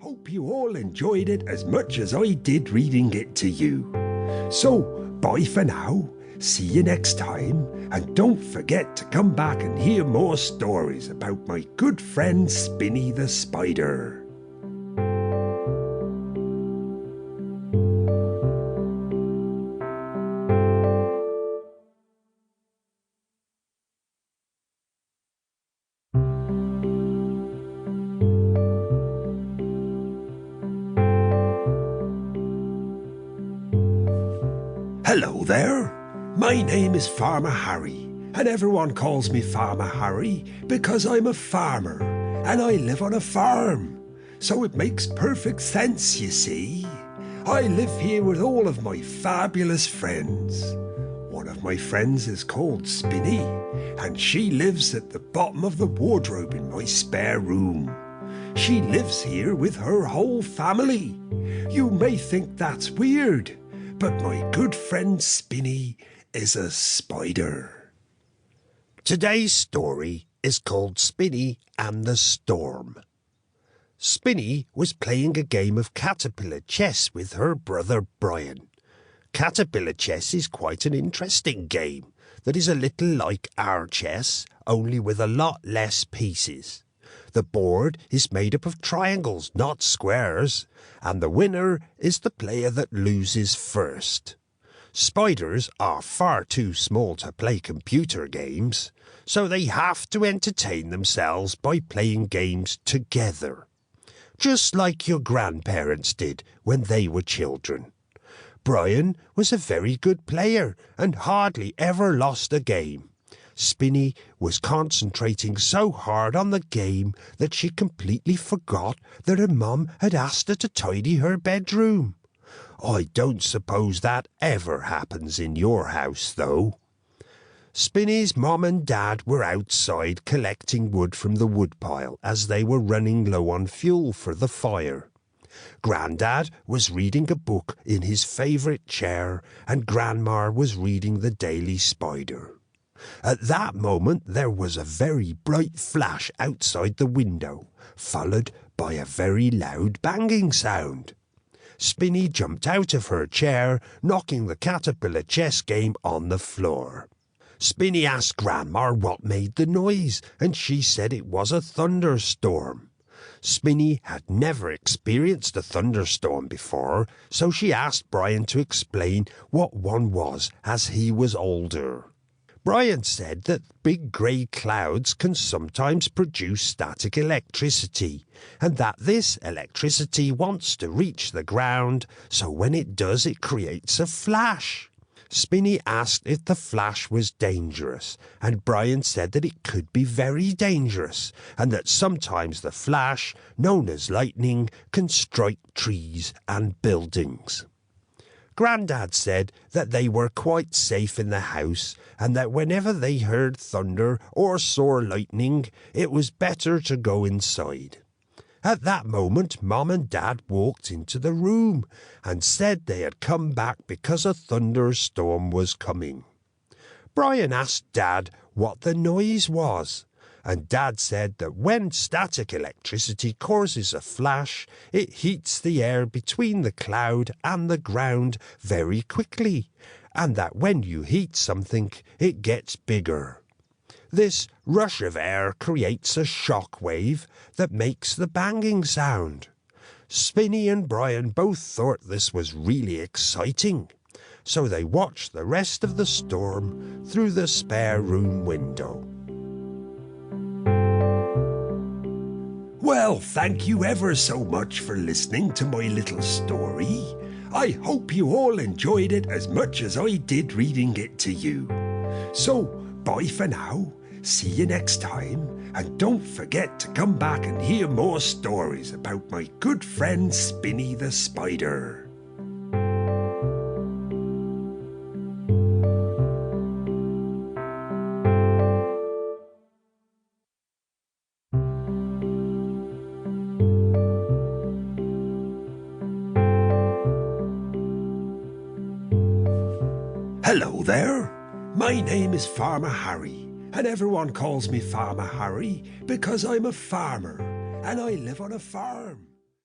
hope you all enjoyed it as much as I did reading it to you. So, bye for now. See you next time, and don't forget to come back and hear more stories about my good friend Spinny the Spider. Hello there. My name is Farmer Harry, and everyone calls me Farmer Harry because I'm a farmer, and I live on a farm. So it makes perfect sense, you see. I live here with all of my fabulous friends. One of my friends is called Spinny, and she lives at the bottom of the wardrobe in my spare room. She lives here with her whole family. You may think that's weird, but my good friend Spinny is a spider. Today's story is called Spinny and the Storm. Spinny was playing a game of caterpillar chess with her brother Brian. Caterpillar chess is quite an interesting game that is a little like our chess, only with a lot less pieces. The board is made up of triangles, not squares, and the winner is the player that loses first. Spiders are far too small to play computer games, so they have to entertain themselves by playing games together, just like your grandparents did when they were children. Brian was a very good player and hardly ever lost a game. Spinny was concentrating so hard on the game that she completely forgot that her mum had asked her to tidy her bedroom. I don't suppose that ever happens in your house, though. Spinny's mum and dad were outside collecting wood from the woodpile as they were running low on fuel for the fire. Grandad was reading a book in his favourite chair, and Grandma was reading the Daily Spider. At that moment there was a very bright flash outside the window, followed by a very loud banging sound. Spinny jumped out of her chair, knocking the caterpillar chess game on the floor. Spinny asked Grandma what made the noise, and she said it was a thunderstorm. Spinny had never experienced a thunderstorm before, so she asked Brian to explain what one was as he was older. Brian said that big grey clouds can sometimes produce static electricity, and that this electricity wants to reach the ground, so when it does it creates a flash. Spinny asked if the flash was dangerous, and Brian said that it could be very dangerous, and that sometimes the flash, known as lightning, can strike trees and buildings. Grandad said that they were quite safe in the house, and that whenever they heard thunder or saw lightning, it was better to go inside. At that moment, Mom and Dad walked into the room and said they had come back because a thunderstorm was coming. Brian asked Dad what the noise was, and Dad said that when static electricity causes a flash, it heats the air between the cloud and the ground very quickly, and that when you heat something, it gets bigger. This rush of air creates a shock wave that makes the banging sound. Spinny and Brian both thought this was really exciting, so they watched the rest of the storm through the spare room window. Well, thank you ever so much for listening to my little story. I hope you all enjoyed it as much as I did reading it to you. So, bye for now. See you next time, and don't forget to come back and hear more stories about my good friend Spinny the Spider. Hello there. My name is Farmer Harry, and everyone calls me Farmer Harry because I'm a farmer, and I live on a farm.